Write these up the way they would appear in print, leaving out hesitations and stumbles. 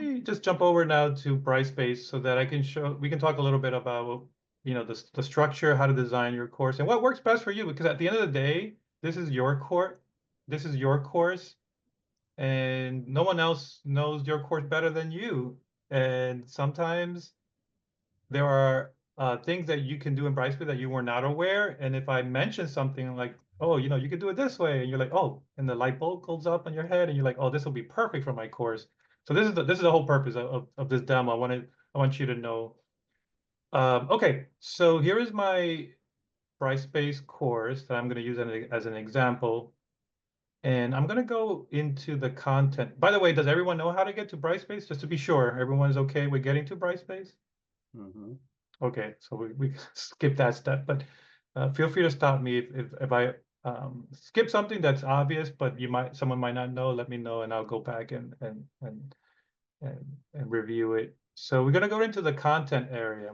me just jump over now to Brightspace so that we can talk a little bit about, the structure, how to design your course and what works best for you. Because at the end of the day, this is your course, and no one else knows your course better than you. And sometimes there are things that you can do in Brightspace that you were not aware. And if I mention something like, oh, you can do it this way, and you're like, oh, and the light bulb goes up on your head, and you're like, oh, this will be perfect for my course. So this is the whole purpose of this demo. I want you to know. Okay, so here is my Brightspace course that I'm going to use as an example. And I'm going to go into the content. By the way, does everyone know how to get to Brightspace? Just to be sure, everyone's okay with getting to Brightspace? Mm-hmm. Okay, so we skip that step, but feel free to stop me if I skip something that's obvious, but someone might not know. Let me know, and I'll go back and review it. So we're going to go into the content area,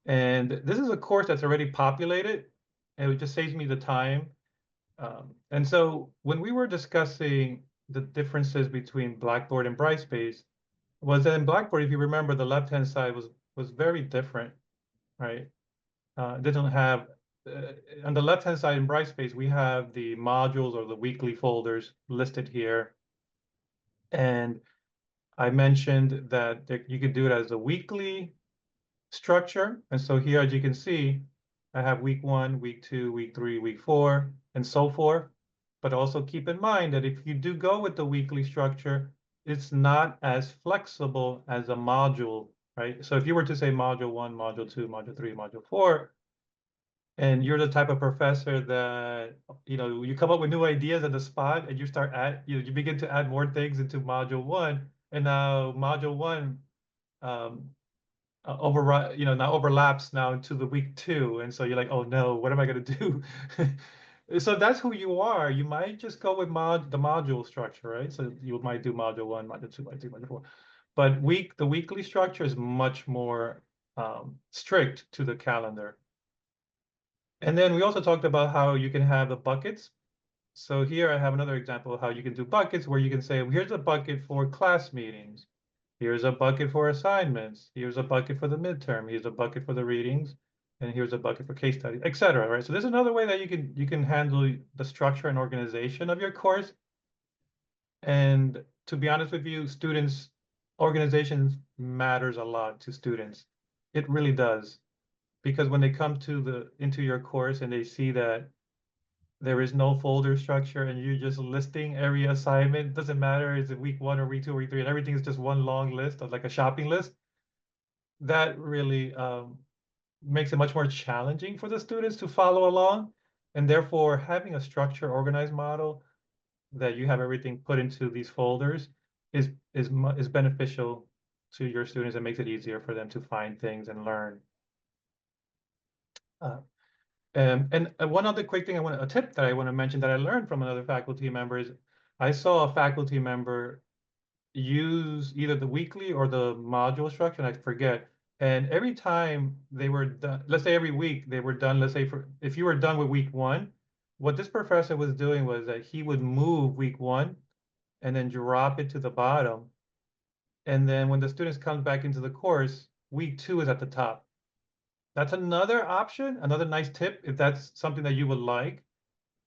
and this is a course that's already populated, and it just saves me the time. And so when we were discussing the differences between Blackboard and Brightspace, was that in Blackboard, if you remember, the left-hand side was very different, right? It didn't have on the left-hand side in Brightspace, we have the modules or the weekly folders listed here. And I mentioned that you could do it as a weekly structure. And so here, as you can see, I have week 1, week 2, week 3, week 4, and so forth. But also keep in mind that if you do go with the weekly structure, it's not as flexible as a module, right? So if you were to say module 1, module 2, module 3, module 4, and you're the type of professor that, you come up with new ideas on the spot and you begin to add more things into module 1, and now module 1 um, now overlaps now into the week 2. And so you're like, oh no, what am I going to do? So that's who you are. You might just go with the module structure, right? So you might do module 1, module 2, module 3, module 4. But the weekly structure is much more strict to the calendar. And then we also talked about how you can have the buckets. So here I have another example of how you can do buckets, where you can say, well, here's a bucket for class meetings. Here's a bucket for assignments. Here's a bucket for the midterm. Here's a bucket for the readings. And here's a bucket for case studies, etc. Right? So there's another way that you can handle the structure and organization of your course. And to be honest with you, organization matters a lot to students. It really does. Because when they come into your course and they see that there is no folder structure and you're just listing every assignment, doesn't matter, is it week 1 or week 2 or week 3, and everything is just one long list of like a shopping list, that really makes it much more challenging for the students to follow along. And therefore, having a structured, organized model that you have everything put into these folders is beneficial to your students and makes it easier for them to find things and learn. And one other quick thing a tip that I want to mention that I learned from another faculty member is I saw a faculty member use either the weekly or the module structure, and I forget. And every time they were done, let's say every week they were done, let's say if you were done with week 1, what this professor was doing was that he would move week 1 and then drop it to the bottom. And then when the students come back into the course, week 2 is at the top. That's another option, another nice tip, if that's something that you would like.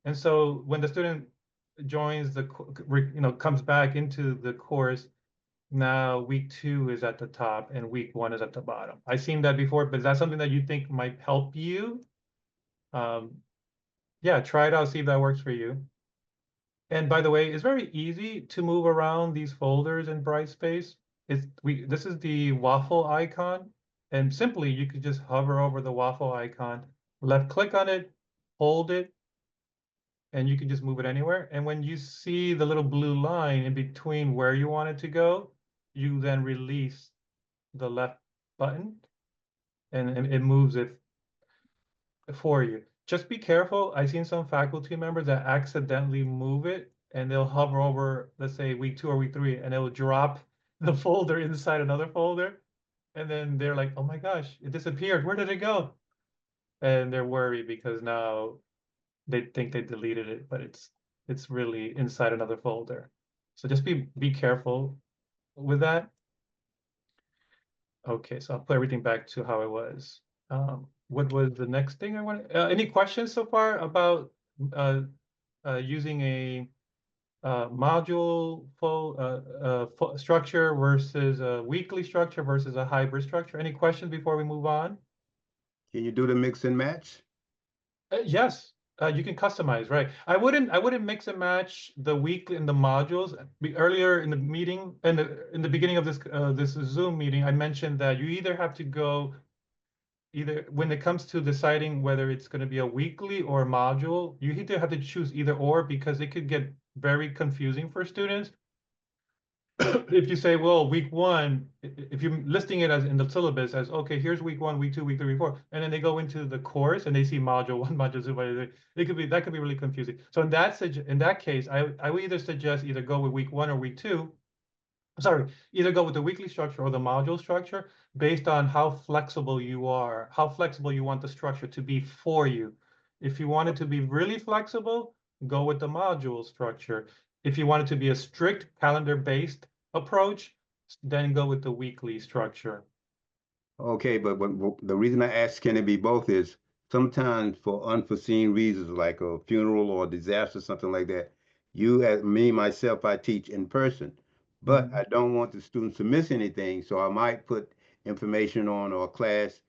And so when the student joins comes back into the course, now week 2 is at the top and week 1 is at the bottom. I've seen that before, but is that something that you think might help you? Yeah, try it out, see if that works for you. And by the way, it's very easy to move around these folders in Brightspace. This is the waffle icon. And simply, you could just hover over the waffle icon, left click on it, hold it, and you can just move it anywhere. And when you see the little blue line in between where you want it to go, you then release the left button and it moves it for you. Just be careful. I've seen some faculty members that accidentally move it and they'll hover over, let's say week 2 or week 3, and it'll drop the folder inside another folder. And then they're like, oh my gosh, it disappeared. Where did it go? And they're worried because now they think they deleted it, but it's really inside another folder. So just be careful with that? Okay, so I'll put everything back to how it was. What was the next thing I wanted? Any questions so far about uh, using a module full structure versus a weekly structure versus a hybrid structure? Any questions before we move on? Can you do the mix and match? Yes, you can customize, right? I wouldn't mix and match the week in the modules. Earlier in the meeting, in the beginning of this Zoom meeting, I mentioned that you either have to go either when it comes to deciding whether it's going to be a weekly or a module, you either have to choose either or because it could get very confusing for students. If you say, well, week one, if you're listing it as in the syllabus as, okay, here's week one, week two, week three, week four, and then they go into the course and they see module one, module two, that could be really confusing. So in that case, I would either suggest either go with week one or week two. Sorry, either go with the weekly structure or the module structure based on how flexible you are, how flexible you want the structure to be for you. If you want it to be really flexible, go with the module structure. If you want it to be a strict calendar-based approach, then go with the weekly structure. Okay, but the reason I ask can it be both is sometimes for unforeseen reasons like a funeral or a disaster, something like that, you as me, myself, I teach in person, but Mhm. I don't want the students to miss anything, so I might put information on or class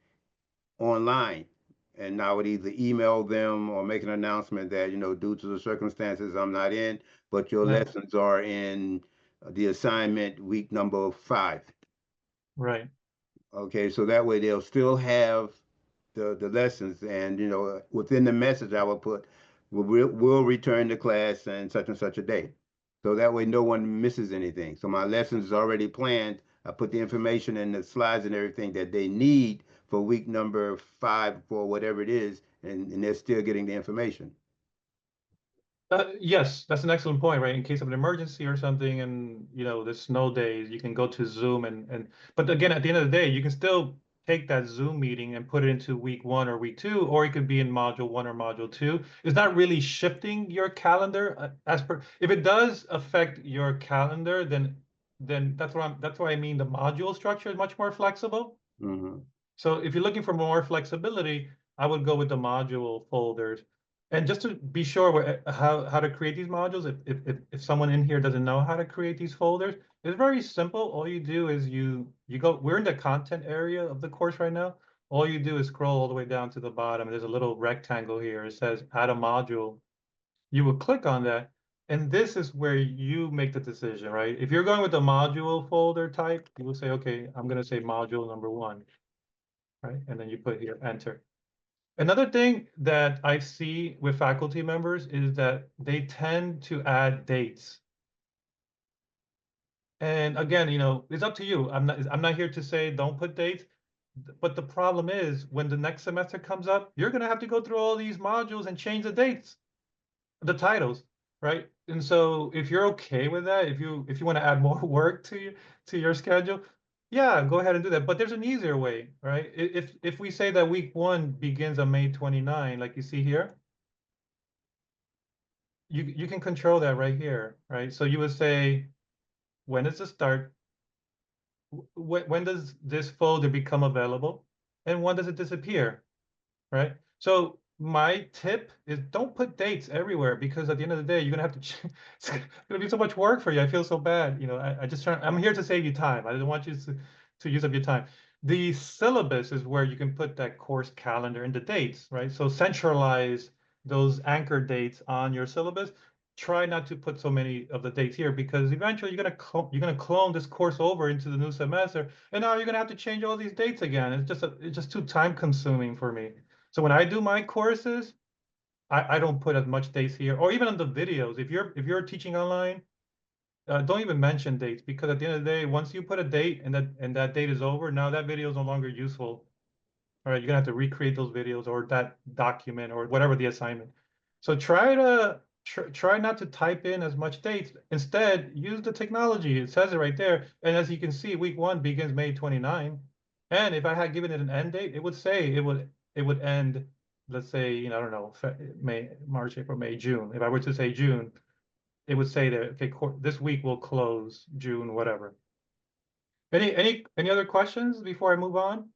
online. And I would either email them or make an announcement that, due to the circumstances, I'm not in, but your Yeah, lessons are in the assignment week number 5. right. Okay, so that way they'll still have the lessons, and within the message I will put, we'll return to class and such a day. So that way no one misses anything. So my lessons is already planned. I put the information and the slides and everything that they need for week number 5 for whatever it is, and they're still getting the information. Yes, that's an excellent point, right? In case of an emergency or something, and the snow days, you can go to Zoom but again, at the end of the day, you can still take that Zoom meeting and put it into week one or week two, or it could be in module one or module two. It's not really shifting your calendar as per. If it does affect your calendar, then that's why I mean the module structure is much more flexible. Hmm. So if you're looking for more flexibility, I would go with the module folders. And just to be sure how to create these modules, if someone in here doesn't know how to create these folders, it's very simple. All you do is you go, we're in the content area of the course right now. All you do is scroll all the way down to the bottom. There's a little rectangle here. It says add a module. You will click on that. And this is where you make the decision, right? If you're going with the module folder type, you will say, okay, I'm going to say module number one, right? And then you put here enter. Another thing that I see with faculty members is that they tend to add dates. And again, it's up to you. I'm not here to say don't put dates, but the problem is when the next semester comes up, you're going to have to go through all these modules and change the dates, the titles, right? And so if you're okay with that, if you want to add more work to your schedule, yeah, go ahead and do that. But there's an easier way, right? If we say that week one begins on May 29, like you see here, you can control that right here, right? So you would say, when does it start? When does this folder become available? And when does it disappear? Right? So my tip is don't put dates everywhere because at the end of the day, you're gonna have to. It's gonna be so much work for you. I feel so bad. I'm here to save you time. I don't want you to use up your time. The syllabus is where you can put that course calendar and the dates, right? So centralize those anchor dates on your syllabus. Try not to put so many of the dates here because eventually you're gonna clone this course over into the new semester, and now you're gonna have to change all these dates again. It's just too time consuming for me. So when I do my courses, I don't put as much dates here, or even on the videos. If you're teaching online, don't even mention dates because at the end of the day, once you put a date and that date is over, now that video is no longer useful. All right, you're gonna have to recreate those videos or that document or whatever the assignment. So try not to type in as much dates. Instead, use the technology. It says it right there. And as you can see, week one begins May 29. And if I had given it an end date, it would say it would end, let's say, I don't know, May, March, April, May, June. If I were to say June, it would say that okay, this week will close June, whatever. Any other questions before I move on?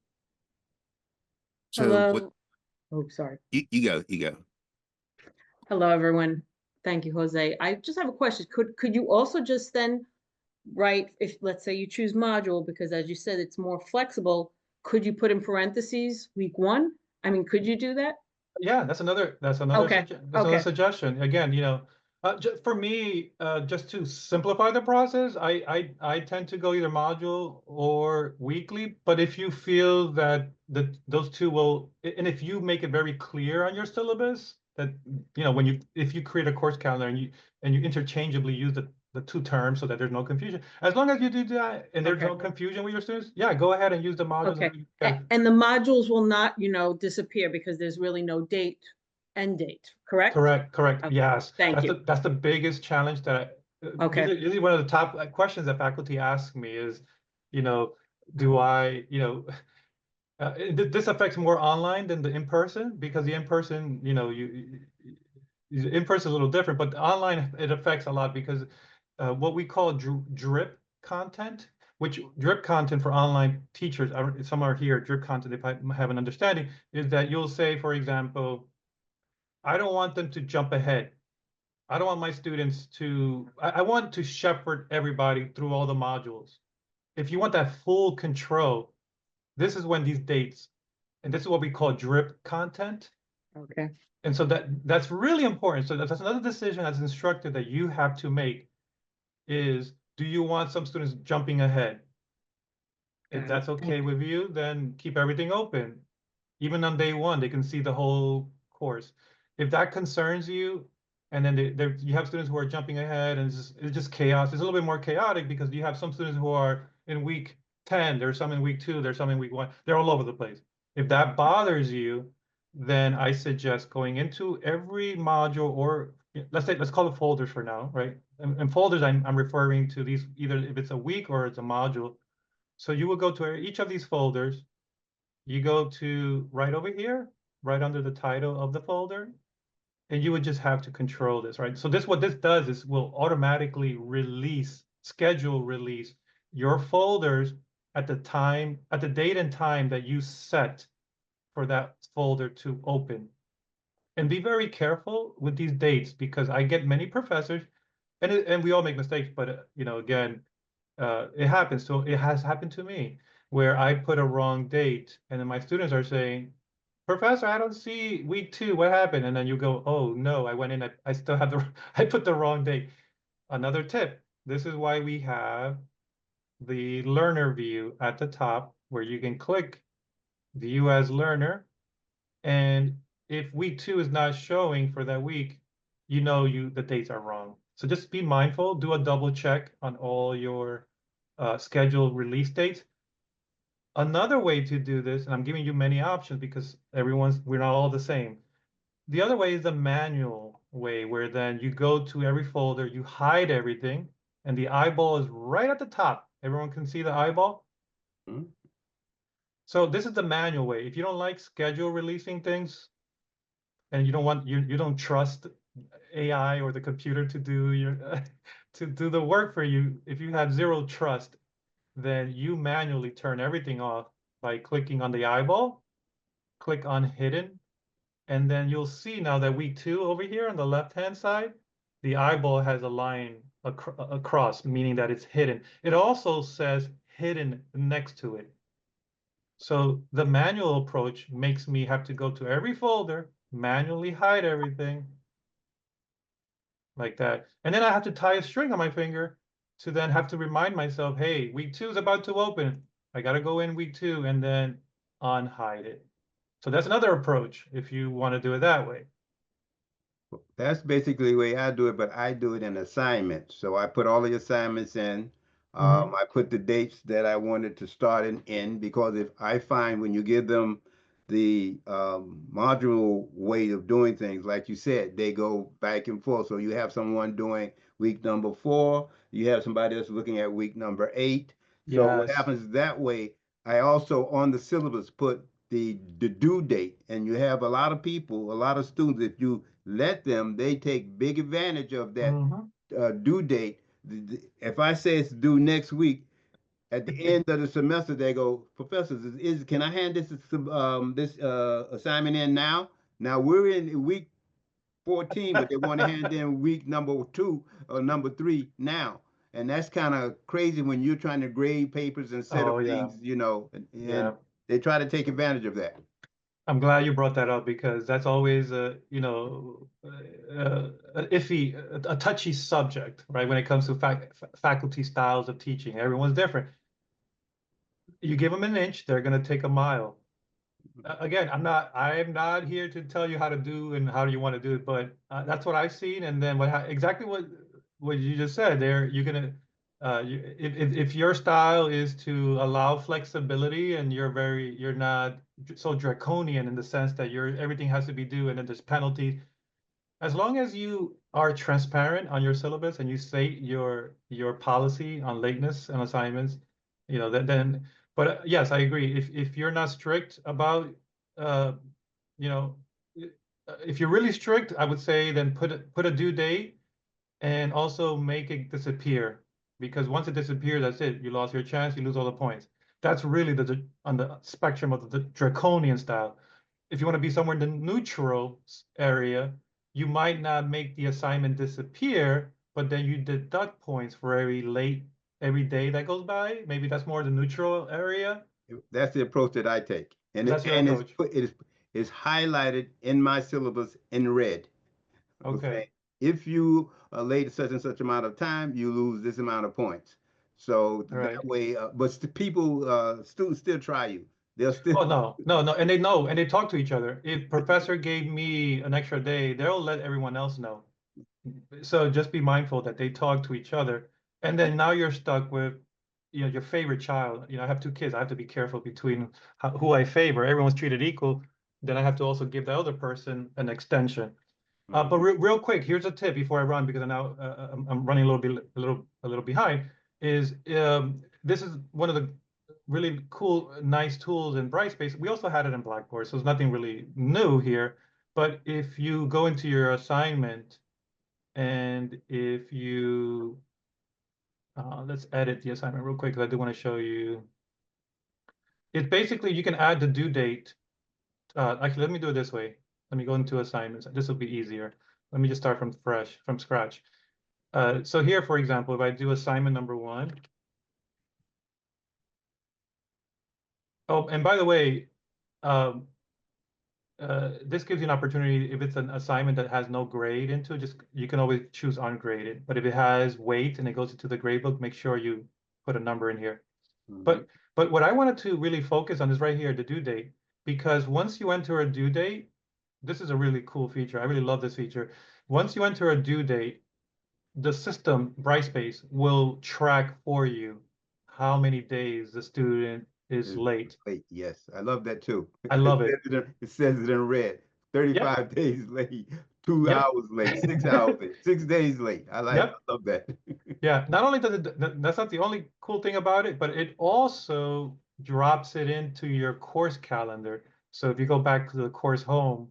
So what Hello. Oh, sorry. you go. Hello, everyone. Thank you, Jose. I just have a question. Could you also just then write, if let's say you choose module, because as you said, it's more flexible, could you put in parentheses week one? I mean, could you do that? Yeah, Okay, that's another okay, suggestion. Again, for me, just to simplify the process, I tend to go either module or weekly. But if you feel that those two will, and if you make it very clear on your syllabus that if you create a course calendar and you interchangeably use the two terms so that there's no confusion, as long as you do that and there's okay, no confusion with your students, yeah, go ahead and use the modules. okay. And And the modules will not, disappear because there's really no end date, correct? correct, correct. Okay, Yes, thank you. that's the biggest challenge that Okay, usually one of the top questions that faculty ask me is, you know, do I, this affects more online than the in-person because the in-person, in-person is a little different, but online it affects a lot because what we call drip content, which drip content for online teachers, some are here, drip content, if I have an understanding, is that you'll say, for example, I don't want them to jump ahead. I don't want my students to, I want to shepherd everybody through all the modules. If you want that full control, this is when these dates, and this is what we call drip content. okay, And so that's really important. So that's another decision as an instructor that you have to make is, do you want some students jumping ahead? If got it. that's okay with you, then keep everything open. Even on day one, they can see the whole course. If that concerns you, and then you have students who are jumping ahead and it's just chaos. It's a little bit more chaotic because you have some students who are in week 10, there's some in week 2, there's some in week 1. They're all over the place. If that bothers you, then I suggest going into every module or let's call it folders for now, right? And folders, I'm referring to these either if it's a week or it's a module. So you will go to each of these folders. You go to right over here, right under the title of the folder, and you would just have to control this, right? So what this does is will automatically schedule release your folders at the date and time that you set for that folder to open. And be very careful with these dates because I get many professors, and we all make mistakes, but again, it happens. So it has happened to me where I put a wrong date, and then my students are saying, "Professor, I don't see week 2. What happened?" And then you go, "Oh no, I went in. I still have I put the wrong date." Another tip. This is why we have the learner view at the top, where you can click View as Learner, and if week 2 is not showing for that week, the dates are wrong. So just be mindful, do a double check on all your scheduled release dates. Another way to do this, and I'm giving you many options because we're not all the same. The other way is the manual way, where then you go to every folder, you hide everything, and the eyeball is right at the top. Everyone can see the eyeball. Hmm? So this is the manual way. If you don't like schedule releasing things, and you don't trust AI or the computer to do to do the work for you, if you have zero trust, then you manually turn everything off by clicking on the eyeball, click on hidden, and then you'll see now that week 2 over here on the left-hand side, the eyeball has a line across, meaning that it's hidden. It also says hidden next to it. So the manual approach makes me have to go to every folder, manually hide everything like that. And then I have to tie a string on my finger to then have to remind myself, hey, week 2 is about to open. I got to go in week 2 and then unhide it. So that's another approach if you want to do it that way. That's basically the way I do it, but I do it in assignments. So I put all the assignments in. I put the dates that I wanted to start and end because if I find when you give them the module way of doing things, like you said, they go back and forth. So you have someone doing week number 4, you have somebody else looking at week number 8. So what Yes. happens that way, I also on the syllabus put the due date, and you have a lot of people, a lot of students, if you let them, they take big advantage of that Mm-hmm. due date. If I say it's due next week, at the end of the semester, they go, professors, can I hand this assignment in now? Now we're in week 14, but they want to hand in week number 2 or number 3 now. And that's kind of crazy when you're trying to grade papers and set up Oh yeah, things, you know, and yeah. they try to take advantage of that. I'm glad you brought that up because that's always a, a iffy, a touchy subject, right? When it comes to faculty styles of teaching, everyone's different. You give them an inch, they're going to take a mile. Again, I'm not here to tell you how to do and how do you want to do it, but that's what I've seen. And then exactly what you just said there, you're gonna if your style is to allow flexibility and you're not so draconian in the sense that everything has to be due and then there's penalties. As long as you are transparent on your syllabus and you state your policy on lateness and assignments, then. But yes, I agree. If you're not strict about, uh, you know, if you're really strict, I would say then put a due date and also make it disappear because once it disappears, that's it. You lost your chance. You lose all the points. That's really on the spectrum of the draconian style. If you want to be somewhere in the neutral area, you might not make the assignment disappear, but then you deduct points for every day that goes by. Maybe that's more the neutral area. That's the approach that I take. And That's your approach. it's highlighted in my syllabus in red. Okay. If you are late such and such amount of time, you lose this amount of points. So Right. that way, but students still try you. They'll Oh, still. no, and they know, and they talk to each other. If professor gave me an extra day, they'll let everyone else know. So just be mindful that they talk to each other. And then now you're stuck with, your favorite child. I have 2 kids. I have to be careful between who I favor. Everyone's treated equal. Then I have to also give the other person an extension. But real quick, here's a tip before I run because I'm running a little behind. This is one of the really cool, nice tools in Brightspace. We also had it in Blackboard, so it's nothing really new here. But if you go into your assignment and if you let's edit the assignment real quick because I do want to show you. It's basically you can add the due date. Actually, let me do it this way. Let me go into assignments. This will be easier. Let me just start from scratch. So here, for example, if I do assignment number 1. Oh, and by the way, this gives you an opportunity if it's an assignment that has no grade into it, you can always choose ungraded. But if it has weight and it goes into the grade book, make sure you put a number in here. But what I wanted to really focus on is right here, the due date, because once you enter a due date, this is a really cool feature. I really love this feature. Once you enter a due date, the system, Brightspace, will track for you how many days the student is late. Yes, I love that too. I love it. It says it in red. 35 days late, 2 Yep. hours late, 6 hours late, 6 days late. I love that. Yeah, not only does that's not the only cool thing about it, but it also drops it into your course calendar. So if you go back to the course home,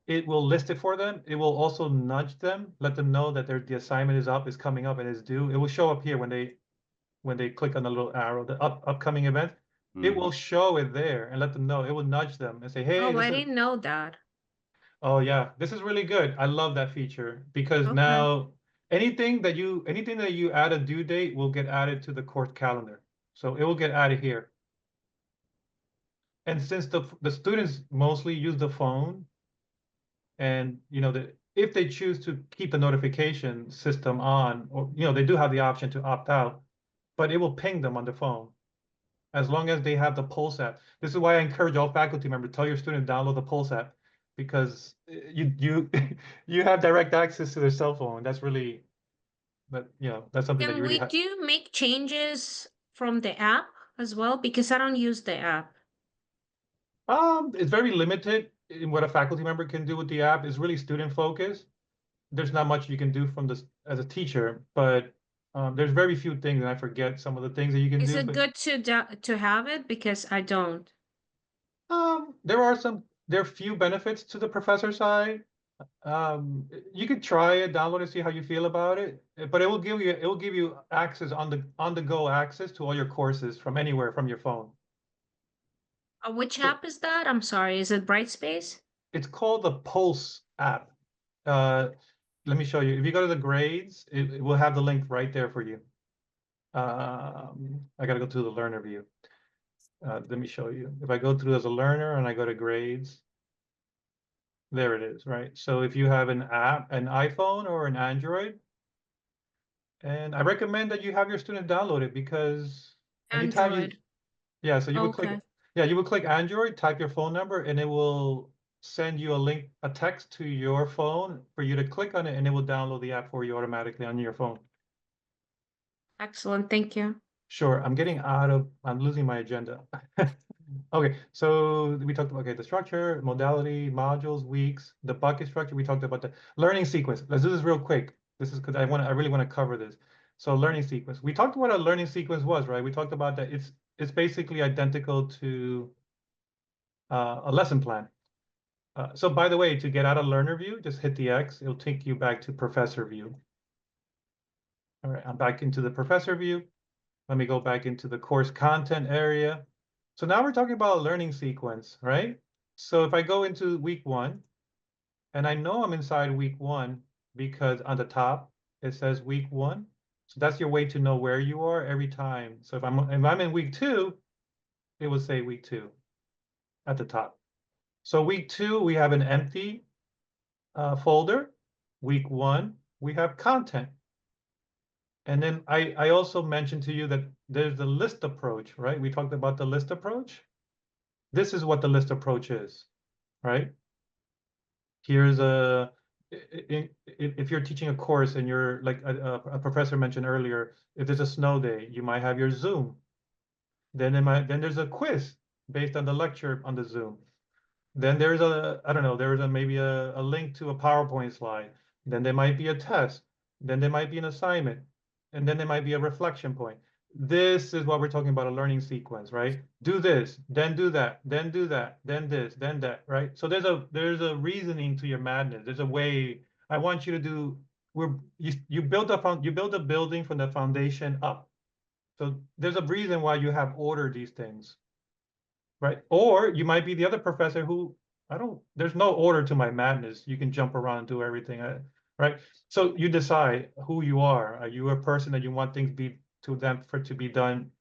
it will list it for them. It will also nudge them, let them know that the assignment is coming up and is due. It will show up here when they click on the little arrow, the upcoming event. It will show it there and let them know. It will nudge them and say, hey, Oh, I didn't know that. oh yeah, this is really good. I love that feature because Okay. now anything that you add a due date will get added to the course calendar. So it will get added here. And since the students mostly use the phone, and if they choose to keep the notification system on, or they do have the option to opt out, but it will ping them on the phone as long as they have the Pulse app. This is why I encourage all faculty members, tell your students download the Pulse app because you you have direct access to their cell phone. That's really, that's something that you Can really we have. do make changes from the app as well? Because I don't use the app. It's very limited in what a faculty member can do with the app. It's really student focused. There's not much you can do from this as a teacher, but there's very few things, and I forget some of the things that you can Is do. it good to have it? Because I don't. There are few benefits to the professor side. You could try it, download it, see how you feel about it. But it will give you access on the go access to all your courses from anywhere from your phone. Which So app is that? I'm sorry, is it Brightspace? it's called the Pulse app. Let me show you. If you go to the grades, it will have the link right there for you. I gotta go to the learner view. Let me show you. If I go through as a learner and I go to grades, there it is, right? So if you have an app, an iPhone or an Android, and I recommend that you have your student download it because anytime you, Android. yeah, so you would Okay. click, yeah, you would click Android, type your phone number, and it will send you a link, a text to your phone for you to click on it, and it will download the app for you automatically on your phone. Excellent. Thank you. Sure, I'm losing my agenda. Okay, so we talked about, okay, the structure, modality, modules, weeks, the bucket structure, we talked about the learning sequence. Let's do this real quick. This is because I really want to cover this. So learning sequence. We talked about what a learning sequence was, right? We talked about that it's basically identical to a lesson plan. So by the way, to get out of learner view, just hit the X, it'll take you back to professor view. All right, I'm back into the professor view. Let me go back into the course content area. So now we're talking about a learning sequence, right? So if I go into week 1, and I know I'm inside week 1 because on the top it says week 1. So that's your way to know where you are every time. So if I'm in week 2, it will say week 2 at the top. So week 2, we have an empty folder. Week 1, we have content. And then I also mentioned to you that there's the list approach, right? We talked about the list approach. This is what the list approach is, right? Here's if you're teaching a course and you're like a professor mentioned earlier, if there's a snow day, you might have your Zoom. Then there's a quiz based on the lecture on the Zoom. Then there's I don't know, there's maybe a link to a PowerPoint slide. Then there might be a test. Then there might be an assignment. And then there might be a reflection point. This is what we're talking about, a learning sequence, right? Do this, then do that, then do that, then this, then that, right? So there's a reasoning to your madness. There's a way I want you to do. You build a building from the foundation up. So there's a reason why you have ordered these things, right? Or you might be the other professor who there's no order to my madness. You can jump around and do everything, right? So you decide who you are. Are you a person that you want things to be done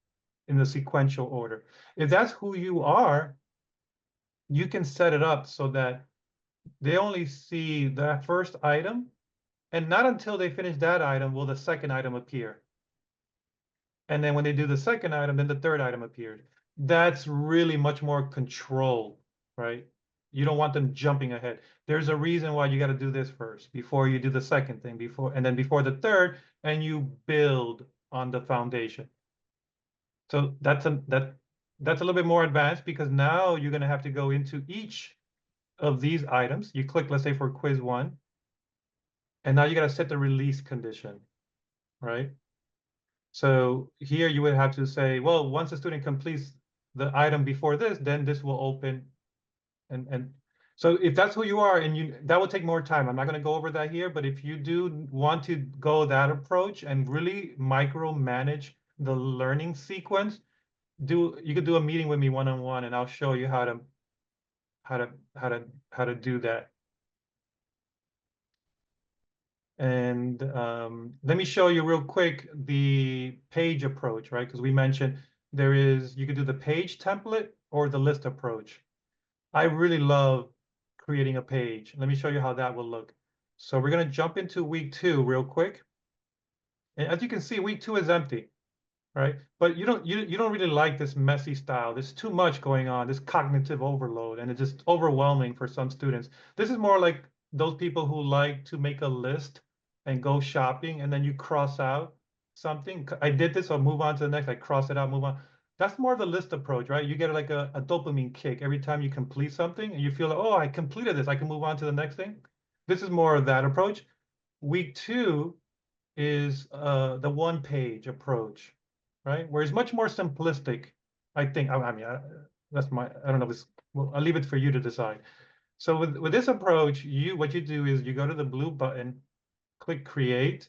in the sequential order? If that's who you are, you can set it up so that they only see that first item, and not until they finish that item will the second item appear. And then when they do the second item, then the third item appears. That's really much more control, right? You don't want them jumping ahead. There's a reason why you got to do this first before you do the second thing, and then before the third, and you build on the foundation. So that's a little bit more advanced because now you're going to have to go into each of these items. You click, let's say for quiz 1, and now you got to set the release condition, right? So here you would have to say, well, once the student completes the item before this, then this will open. And so if that's who you are, and that will take more time. I'm not going to go over that here, but if you do want to go that approach and really micromanage the learning sequence, you could do a meeting with me one-on-one, and I'll show you how to do that. And let me show you real quick the page approach, right? Because we mentioned you could do the page template or the list approach. I really love creating a page. Let me show you how that will look. So we're going to jump into week 2 real quick. And as you can see, week 2 is empty, right? But you don't really like this messy style. There's too much going on, this cognitive overload, and it's just overwhelming for some students. This is more like those people who like to make a list and go shopping, and then you cross out something. I did this, I'll move on to the next. I cross it out, move on. That's more of the list approach, right? You get like a dopamine kick every time you complete something, and you feel like, oh, I completed this. I can move on to the next thing. This is more of that approach. Week 2 is the one-page approach, right? Where it's much more simplistic, I think. I mean, I don't know. Well, I'll leave it for you to decide. So with this approach, what you do is you go to the blue button, click create,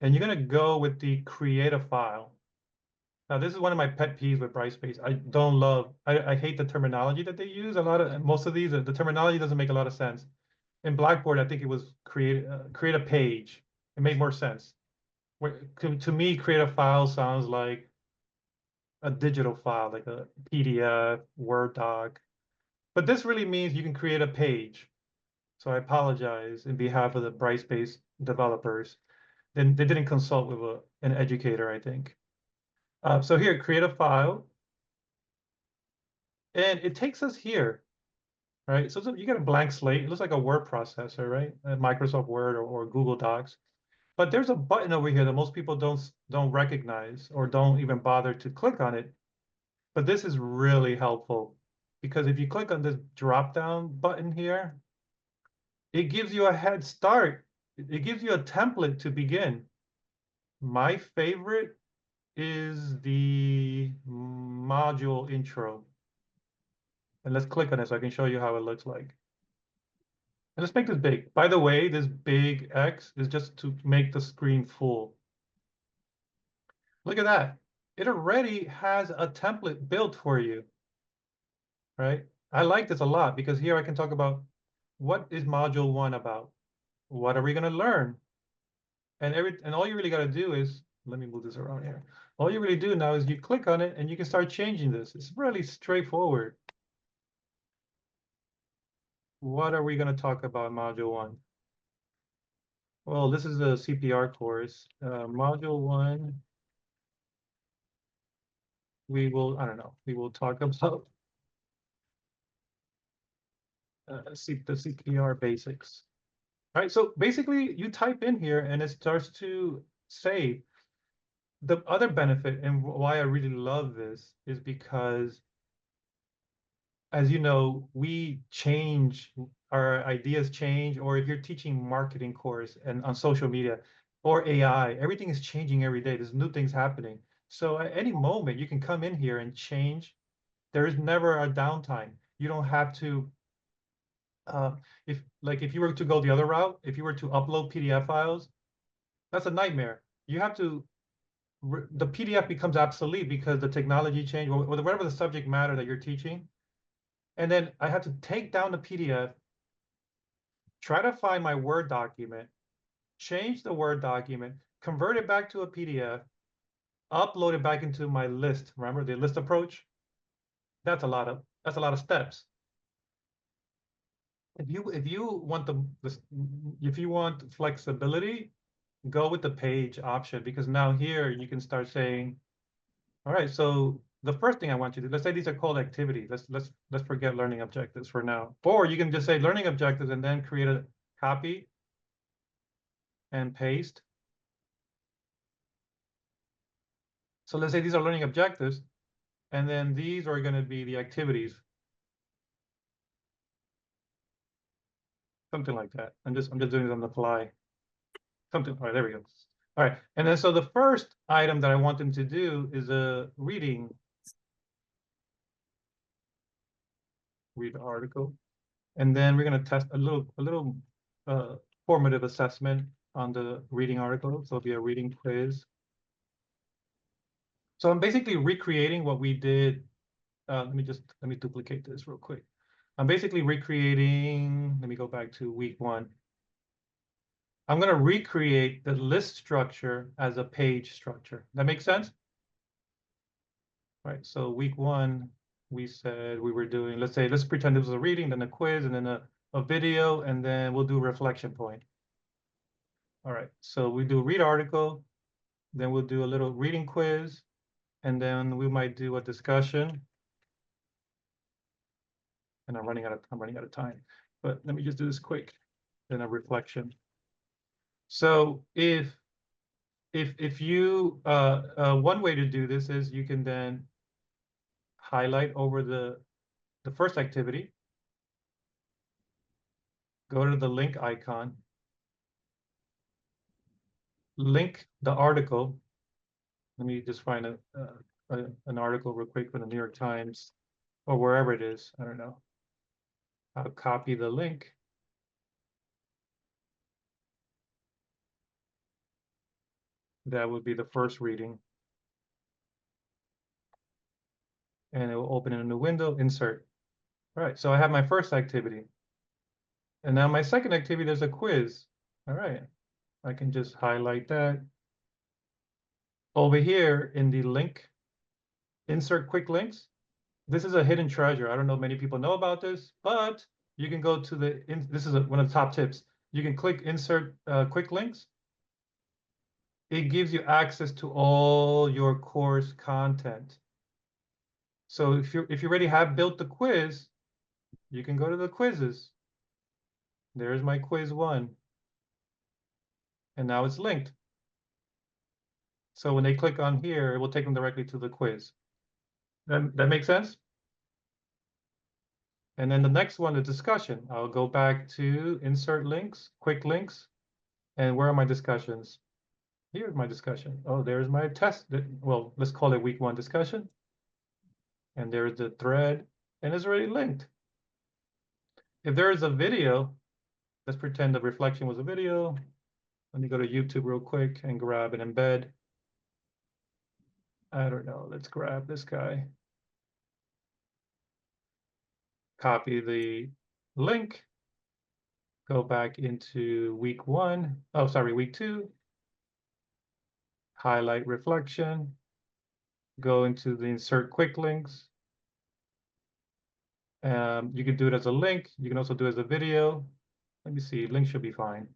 and you're going to go with the create a file. Now, this is one of my pet peeves with Brightspace. I hate the terminology that they use. Most of these, the terminology doesn't make a lot of sense. In Blackboard, I think it was create a page. It made more sense. To me, create a file sounds like a digital file, like a PDF, Word doc. But this really means you can create a page. So I apologize in behalf of the Brightspace developers. Then they didn't consult with an educator, I think. So here, create a file. And it takes us here, right? So you get a blank slate. It looks like a word processor, right? Microsoft Word or Google Docs. But there's a button over here that most people don't recognize or don't even bother to click on it. But this is really helpful because if you click on this drop-down button here, it gives you a head start. It gives you a template to begin. My favorite is the module intro. And let's click on it so I can show you how it looks like. And let's make this big. By the way, this big X is just to make the screen full. Look at that. It already has a template built for you, right? I like this a lot because here I can talk about what is module 1 about? What are we going to learn? And all you really got to do is, let me move this around here. All you really do now is you click on it and you can start changing this. It's really straightforward. What are we going to talk about in module 1? Well, this is a CPR course. Module 1, we will talk about the CPR basics. All right, so basically you type in here and it starts to say. The other benefit and why I really love this is because, as you know, our ideas change, or if you're teaching marketing course and on social media or AI, everything is changing every day. There's new things happening. So at any moment you can come in here and change. There is never a downtime. You don't have to, if you were to go the other route, if you were to upload PDF files, that's a nightmare. You have to the PDF becomes obsolete because the technology changed, or whatever the subject matter that you're teaching. And then I had to take down the PDF, try to find my Word document, change the Word document, convert it back to a PDF, upload it back into my list. Remember the list approach? That's a lot of steps. If you want flexibility, go with the page option, because now here you can start saying, all right, so the first thing I want you to do, let's say these are called activities. Let's forget learning objectives for now. Or you can just say learning objectives and then create a copy and paste. So let's say these are learning objectives, and then these are going to be the activities. Something like that. I'm just doing it on the fly. Something. All right, there we go. All right, and then so the first item that I want them to do is a read the article, and then we're going to test a little formative assessment on the reading article. So it'll be a reading quiz. So I'm basically recreating what we did. Let me duplicate this real quick. I'm basically recreating, let me go back to week 1. I'm going to recreate the list structure as a page structure. That makes sense? All right, so week 1, we said we were doing, let's pretend it was a reading, then a quiz, and then a video, and then we'll do a reflection point. All right, so we do read article, then we'll do a little reading quiz, and then we might do a discussion. And I'm running out of time, but let me just do this quick. Then a reflection. So if you one way to do this is you can then highlight over the first activity, go to the link icon, link the article. Let me just find an article real quick from the New York Times or wherever it is. I don't know. I'll copy the link. That would be the first reading. And it will open in a new window, insert. All right, so I have my first activity. And now my second activity, there's a quiz. All right, I can just highlight that. Over here in the link, insert quick links. This is a hidden treasure. I don't know if many people know about this, but you can go to this is one of the top tips. You can click insert quick links. It gives you access to all your course content. So if you already have built the quiz, you can go to the quizzes. There's my quiz 1. And now it's linked. So when they click on here, it will take them directly to the quiz. That makes sense? And then the next one, the discussion. I'll go back to insert links, quick links. And where are my discussions? Here's my discussion. Oh, there's my test. Well, let's call it week 1 discussion. And there's the thread, and it's already linked. If there is a video, let's pretend the reflection was a video. Let me go to YouTube real quick and grab an embed. I don't know, let's grab this guy. Copy the link. Go back into week 1. Oh, sorry, week 2. Highlight reflection. Go into the insert quick links. You can do it as a link. You can also do it as a video. Let me see, link should be fine.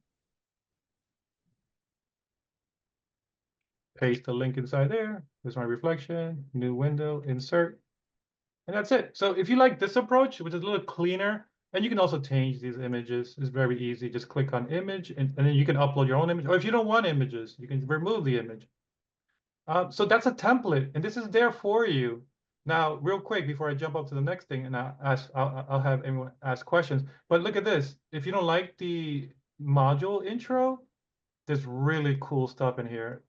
Paste the link inside there. There's my reflection, new window, insert. And that's it. So if you like this approach, which is a little cleaner, and you can also change these images, it's very easy. Just click on image and then you can upload your own image. Or if you don't want images, you can remove the image. So that's a template, and this is there for you. Now, real quick, before I jump up to the next thing, and I'll have everyone ask questions. But look at this. If you don't like the module intro, there's really cool stuff in here.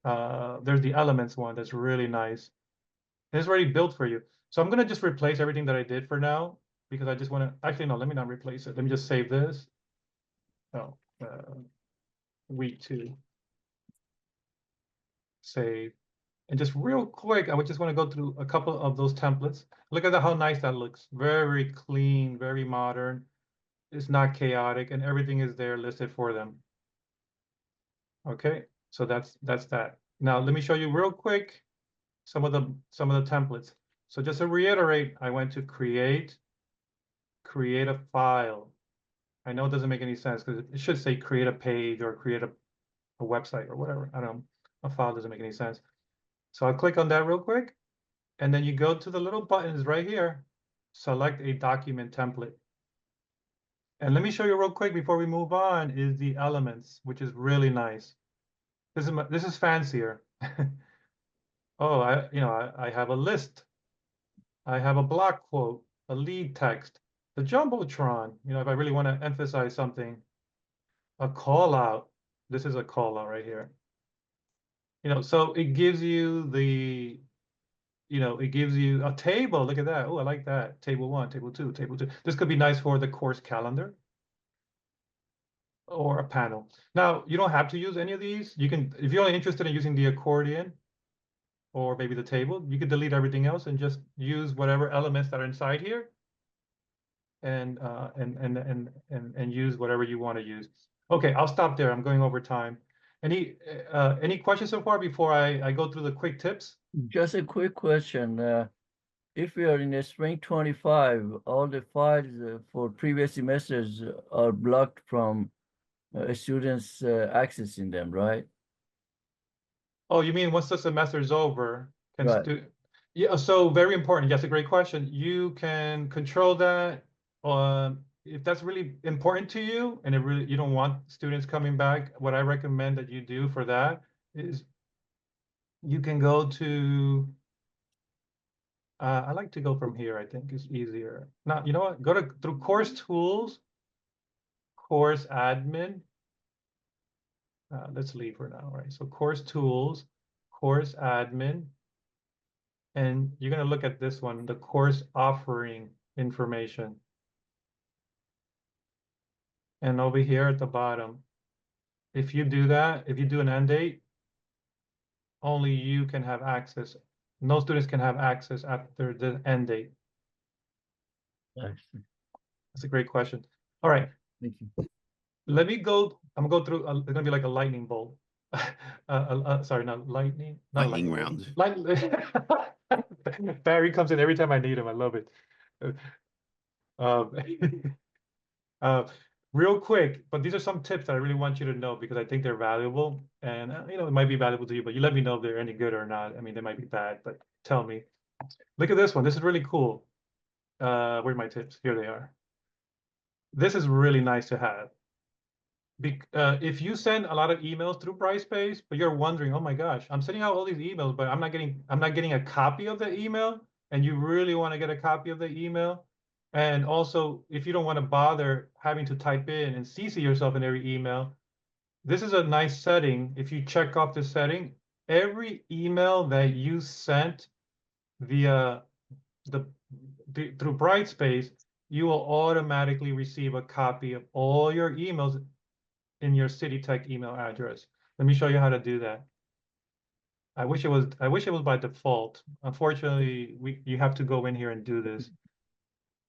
There's the elements one that's really nice. And it's already built for you. So I'm gonna just replace everything that I did for now, because I just wanna, actually, no, let me not replace it. Let me just save this. Oh, week 2. Save. And just real quick, I would just want to go through a couple of those templates. Look at how nice that looks. Very clean, very modern. It's not chaotic, and everything is there listed for them. Okay, so that's that. Now let me show you real quick some of the templates. So just to reiterate, I went to create a file. I know it doesn't make any sense because it should say create a page or create a website or whatever. I don't know. A file doesn't make any sense. So I'll click on that real quick. And then you go to the little buttons right here, select a document template. And let me show you real quick before we move on is the elements, which is really nice. This is fancier. Oh, I have a list. I have a block quote, a lead text, the Jumbotron, if I really want to emphasize something, a call out. This is a call out right here. So it gives you it gives you a table. Look at that. Oh, I like that. Table 1, table 2, table 2. This could be nice for the course calendar or a panel. Now, you don't have to use any of these. You can, if you're only interested in using the accordion or maybe the table, you could delete everything else and just use whatever elements that are inside here and use whatever you want to use. Okay, I'll stop there. I'm going over time. Any questions so far before I go through the quick tips? Just a quick question. If we are in the spring 25, all the files for previous semesters are blocked from students accessing them, right? Oh, you mean once the semester is over, Right. Yeah, so very important. Yes, a great question. You can control that. If that's really important to you and you don't want students coming back, what I recommend that you do for that is you can go to, I like to go from here, I think it's easier. Now, you know what? Go through course tools, course admin. Let's leave for now, right? So course tools, course admin. And you're going to look at this one, the course offering information. And over here at the bottom, if you do that, if you do an end date, only you can have access. No students can have access after the end date. Excellent. That's a great question. All right, Thank you. let me go. I'm gonna go through. It's gonna be like a lightning bolt. Sorry, not lightning. Not Lightning lightning. round. Barry comes in every time I need him. I love it. Um, uh, real quick, but these are some tips that I really want you to know because I think they're valuable, and you know it might be valuable to you. But you let me know if they're any good or not. I mean, they might be bad, but tell me. Look at this one. This is really cool. Where are my tips? Here they are. This is really nice to have. If you send a lot of emails through Brightspace, but you're wondering, oh my gosh, I'm sending out all these emails, but I'm not getting a copy of the email, and you really want to get a copy of the email. And also, if you don't want to bother having to type in and CC yourself in every email, this is a nice setting. If you check off this setting, every email that you sent via through Brightspace, you will automatically receive a copy of all your emails in your City Tech email address. Let me show you how to do that. I wish it was by default. Unfortunately, you have to go in here and do this.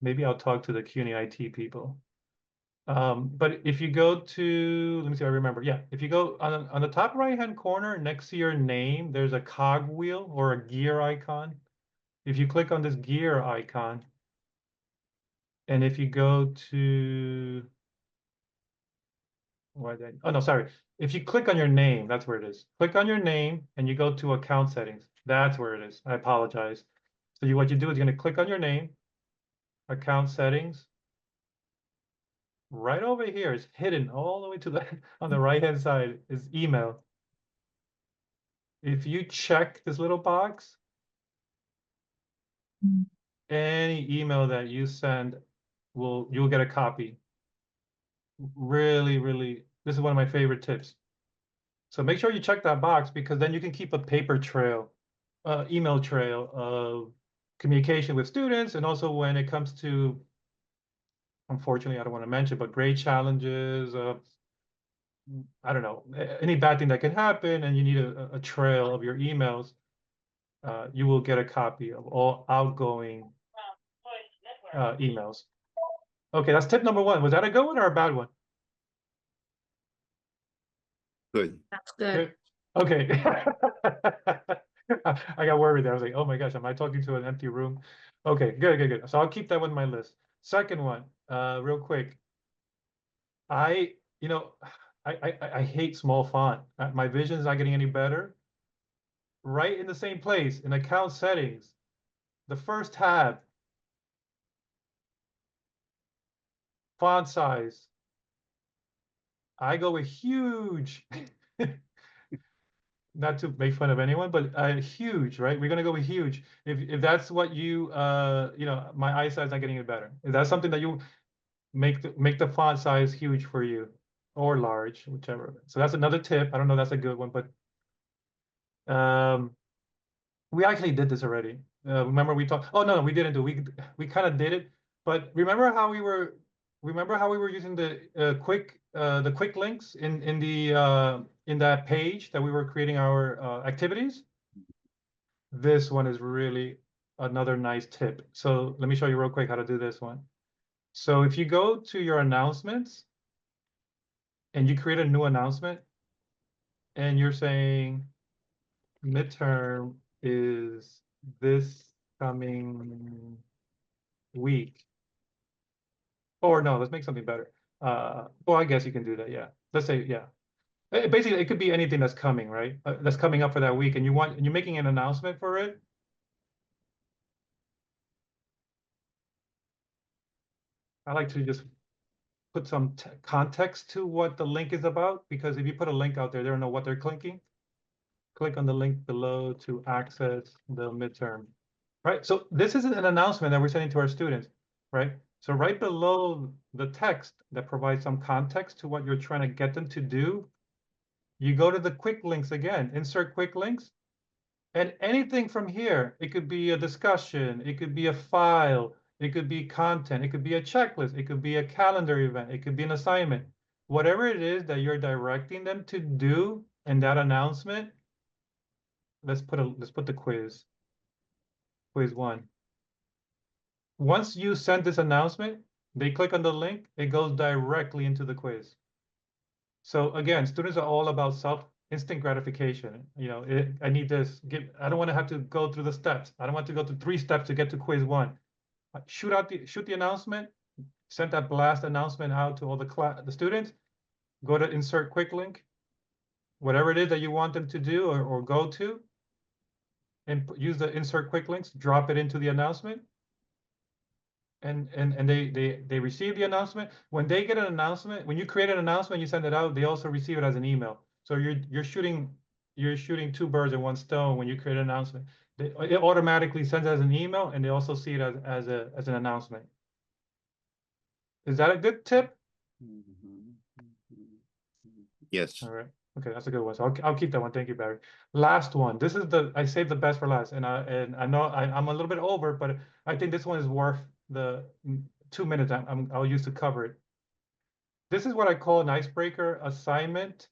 Maybe I'll talk to the CUNY IT people. But if you go to, let me see if I remember. Yeah, if you go on the top right-hand corner next to your name, there's a cog wheel or a gear icon. If you click on this gear icon, and if you go to, oh no, sorry. If you click on your name, that's where it is. Click on your name and you go to account settings. That's where it is. I apologize. So what you do is you're going to click on your name, account settings. Right over here is hidden all the way to the on the right-hand side is email. If you check this little box, any email that you send you'll get a copy. Really, really, this is one of my favorite tips. So make sure you check that box because then you can keep a paper trail, email trail of communication with students. And also when it comes to, unfortunately, I don't want to mention, but grade challenges, I don't know, any bad thing that can happen and you need a trail of your emails, you will get a copy of all outgoing emails. Okay, that's tip number one. Was that a good one or a bad one? Good. That's good. Good. Okay. I got worried there. I was like, oh my gosh, am I talking to an empty room? Okay, good. So I'll keep that one on my list. Second one, real quick. You know, I hate small font. My vision is not getting any better. Right in the same place, in account settings, the first tab, font size. I go with huge. Not to make fun of anyone, but huge, right? We're gonna go with huge. If that's what you you know, my eyesight's not getting any better. If that's something that you make the font size huge for you or large, whichever. So that's another tip. I don't know, that's a good one, but we actually did this already. Remember we talked? Oh no, we didn't do. We kind of did it, but remember how we were using the quick links in that page that we were creating our activities? This one is really another nice tip. So let me show you real quick how to do this one. So if you go to your announcements and you create a new announcement and you're saying midterm is this coming week. Or no, let's make something better. Well, I guess you can do that, yeah. Let's say, yeah. Basically, it could be anything that's coming, right? That's coming up for that week, and you're making an announcement for it. I like to just put some context to what the link is about, because if you put a link out there, they don't know what they're clicking. Click on the link below to access the midterm, right? So this is an announcement that we're sending to our students, right? So right below the text that provides some context to what you're trying to get them to do, you go to the quick links again, insert quick links, and anything from here, it could be a discussion, it could be a file, it could be content, it could be a checklist, it could be a calendar event, it could be an assignment. Whatever it is that you're directing them to do in that announcement, let's put the quiz 1. Once you send this announcement, they click on the link, it goes directly into the quiz. So again, students are all about instant gratification. You know, I need this, I don't want to have to go through the steps. I don't want to go through 3 steps to get to quiz 1. Shoot the announcement, send that blast announcement out to all the students, go to insert quick link, whatever it is that you want them to do or go to, and use the insert quick links, drop it into the announcement. And they receive the announcement. When they get an announcement, when you create an announcement, you send it out, they also receive it as an email. So you're shooting 2 birds in 1 stone when you create an announcement. It automatically sends as an email, and they also see it as an announcement. Is that a good tip? Yes. All right. Okay, that's a good one. So I'll keep that one. Thank you, Barry. Last one. This is I saved the best for last, and I know I'm a little bit over, but I think this one is worth the 2 minutes I'll use to cover it. This is what I call an icebreaker assignment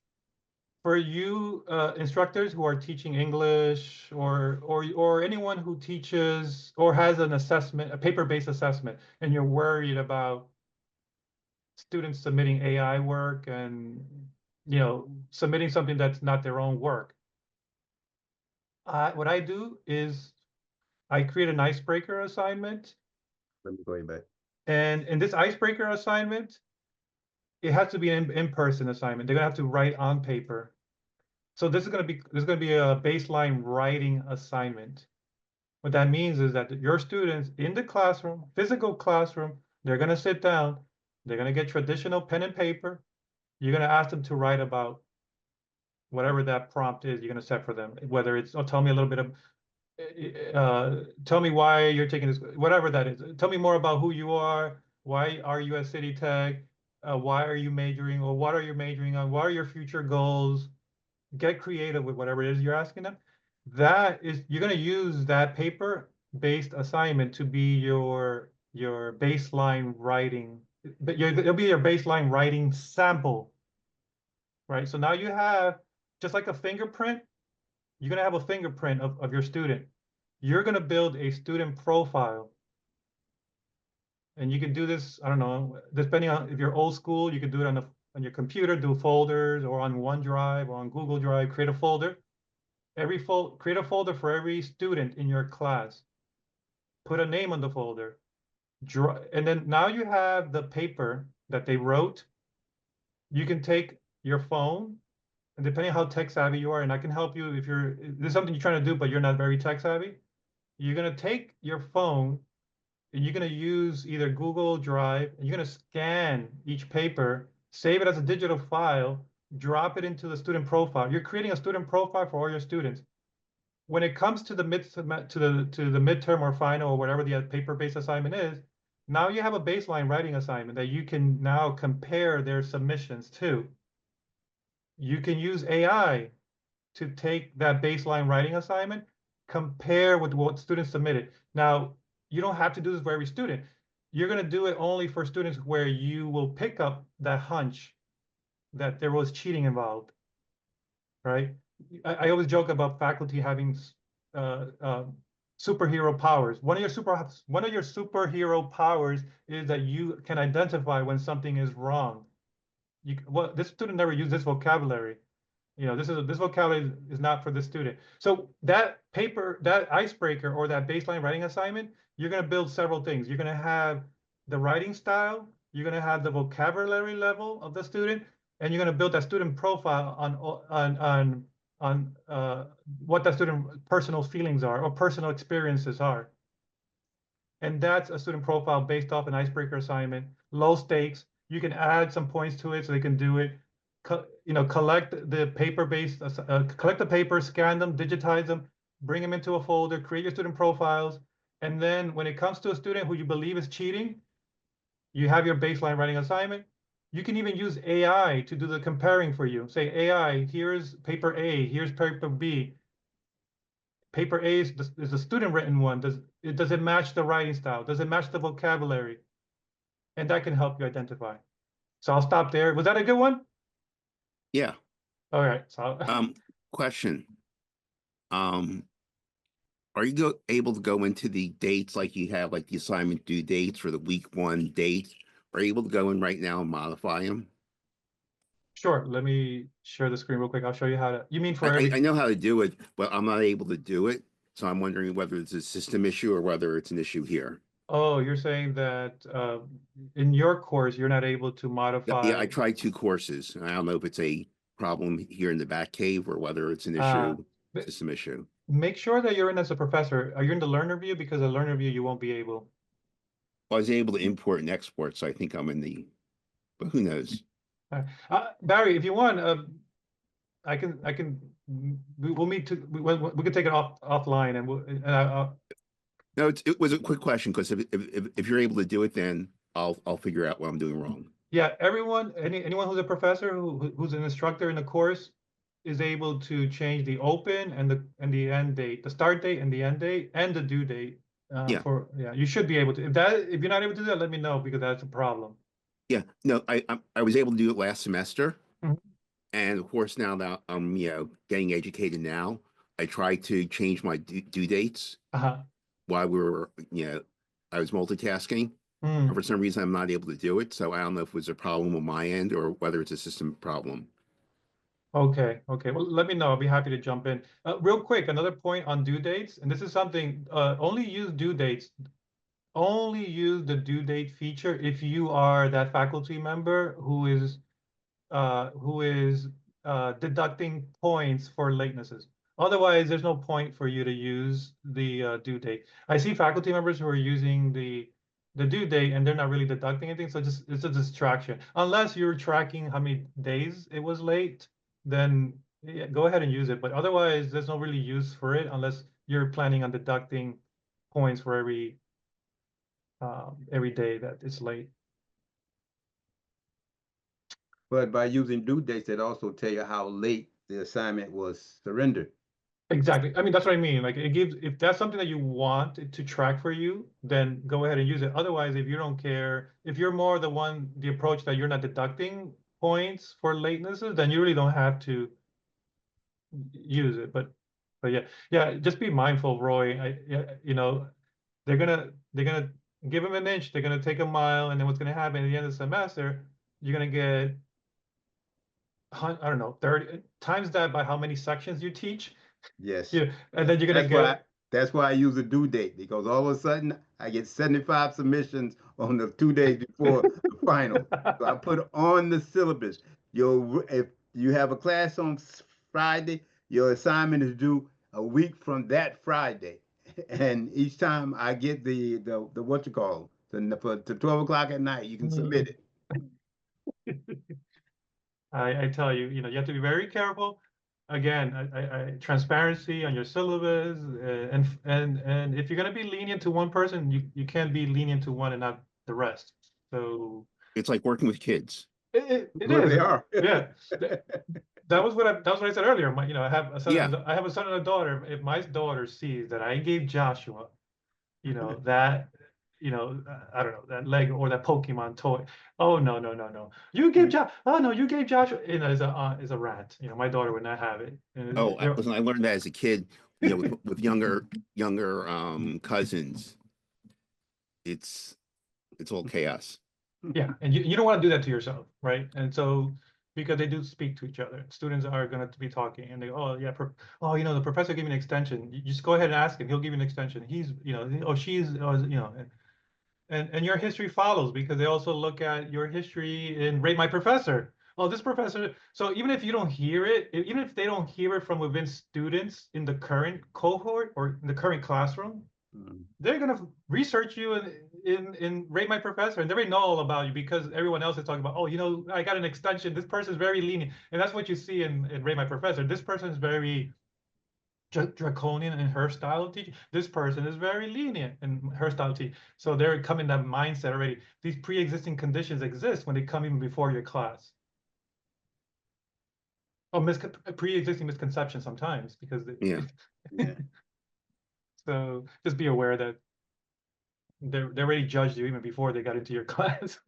for you instructors who are teaching English or anyone who teaches or has an assessment, a paper-based assessment, and you're worried about students submitting AI work and submitting something that's not their own work. What I do is I create an icebreaker assignment. Let me go back. And in this icebreaker assignment, it has to be an in-person assignment. They're gonna have to write on paper. So this is gonna be a baseline writing assignment. What that means is that your students in the classroom, physical classroom, they're gonna sit down, they're gonna get traditional pen and paper. You're gonna ask them to write about whatever that prompt is you're gonna set for them, whether it's, tell me a little bit of, tell me why you're taking this, whatever that is. Tell me more about who you are, why are you at City Tech, why are you majoring, or what are you majoring on, what are your future goals? Get creative with whatever it is you're asking them. You're gonna use that paper-based assignment to be your baseline writing, but it'll be your baseline writing sample, right? So now you have, just like a fingerprint, you're gonna have a fingerprint of your student. You're gonna build a student profile. And you can do this, I don't know, depending on if you're old school, you can do it on your computer, do folders, or on OneDrive or on Google Drive, create a folder. Create a folder for every student in your class. Put a name on the folder. And then now you have the paper that they wrote. You can take your phone, and depending on how tech savvy you are, and I can help you if this is something you're trying to do, but you're not very tech savvy. You're gonna take your phone and you're gonna use either Google Drive, and you're gonna scan each paper, save it as a digital file, drop it into the student profile. You're creating a student profile for all your students. When it comes to the midterm or final or whatever the paper-based assignment is, now you have a baseline writing assignment that you can now compare their submissions to. You can use AI to take that baseline writing assignment, compare with what students submitted. Now, you don't have to do this for every student. You're going to do it only for students where you will pick up that hunch that there was cheating involved, right? I always joke about faculty having superhero powers. One of your superhero powers is that you can identify when something is wrong. Well, this student never used this vocabulary. This vocabulary is not for this student. So that icebreaker or that baseline writing assignment, you're going to build several things. You're going to have the writing style, you're going to have the vocabulary level of the student, and you're going to build that student profile on what that student personal feelings are or personal experiences are. And that's a student profile based off an icebreaker assignment, low stakes. You can add some points to it so they can do it. Collect the paper, scan them, digitize them, bring them into a folder, create your student profiles. And then when it comes to a student who you believe is cheating, you have your baseline writing assignment. You can even use AI to do the comparing for you. Say, AI, here's paper A, here's paper B. paper A is the student written one. Does it match the writing style? Does it match the vocabulary? And that can help you identify. So I'll stop there. Was that a good one? Yeah. All right. So Question. Are you able to go into the dates like you have, like the assignment due dates for the week 1 date? Are you able to go in right now and modify them? sure. Let me share the screen real quick. I'll show you how to. You mean for I every? know how to do it, but I'm not able to do it. So I'm wondering whether it's a system issue or whether it's an issue here. Oh, you're saying that in your course you're not able to Yeah, modify. I tried 2 courses. And I don't know if it's a problem here in the back cave or whether it's an Uh, issue, but- system issue. Make sure that you're in as a professor. Are you in the learner view? Because the learner view you won't be able. I was able to import and export, so I think I'm in the, but who knows? Barry, if you want, we'll meet to, we can take it offline and I'll, No, it was a quick question because if you're able to do it, then I'll figure out what I'm doing wrong. yeah, everyone, anyone who's a professor who's an instructor in the course is able to change the open and the end date, the start date and the end date and the due date. Yeah. You should be able to. If you're not able to do that, let me know because that's a problem. Yeah, no, I was able to do it last semester. Mhm. And of course, now that I'm, getting educated now, I try to change my due dates while we were, I was multitasking. Hmm. And for some reason, I'm not able to do it. So I don't know if it was a problem on my end or whether it's a system problem. Okay. Well, let me know. I'll be happy to jump in. Real quick, another point on due dates, and this is something, only use due dates. Only use the due date feature if you are that faculty member who is deducting points for latenesses. Otherwise, there's no point for you to use the due date. I see faculty members who are using the due date and they're not really deducting anything, so it's a distraction. Unless you're tracking how many days it was late, then yeah, go ahead and use it. But otherwise, there's no really use for it unless you're planning on deducting points for every day that it's late. But by using due dates, it also tell you how late the assignment was surrendered. Exactly. I mean, that's what I mean. Like it gives, if that's something that you want it to track for you, then go ahead and use it. Otherwise, if you don't care, if you're more the approach that you're not deducting points for latenesses, then you really don't have to use it. But yeah, just be mindful, Roy. They're gonna give them an inch, they're gonna take a mile, and then what's gonna happen at the end of the semester, you're gonna get, I don't know, 30 times that by how many sections you teach. Yes. Yeah, and then you're gonna get. That's why I use a due date, because all of a sudden I get 75 submissions on the 2 days before the final. So I put on the syllabus. If you have a class on Friday, your assignment is due a week from that Friday. And each time I get the what you call to 12 o'clock at night, you can submit it. I tell you, you have to be very careful. Again, transparency on your syllabus, and if you're going to be lenient to one person, you can't be lenient to one and not the rest. So It's like working with kids. it Well, is. they are. Yeah. That was what I said earlier. I have a son. Yeah. I have a son and a daughter. If my daughter sees that I gave Joshua, that. I don't know, that Lego or that Pokemon toy. Oh no. You gave Josh. Oh no, you gave Joshua. Is a rant. My daughter would not have it. And Oh, I learned that as a kid, with younger cousins. It's all chaos. yeah, and you don't want to do that to yourself, right? And so because they do speak to each other, students are going to be talking, and they oh yeah, the professor gave me an extension. You just go ahead and ask him; he'll give you an extension. He's she's and your history follows because they also look at your history and rate my professor. Oh, this professor. So even if you don't hear it, even if they don't hear it from within students in the current cohort or in the current classroom, they're gonna research you in rate my professor, and they already know all about you because everyone else is talking about. Oh, I got an extension. This person's very lenient, and that's what you see in rate my professor. This person is very draconian in her style of teaching. This person is very lenient in her style of teaching. So they're coming that mindset already. These pre-existing conditions exist when they come even before your class. Oh, pre-existing misconceptions sometimes because Yeah. So just be aware that they already judged you even before they got into your class.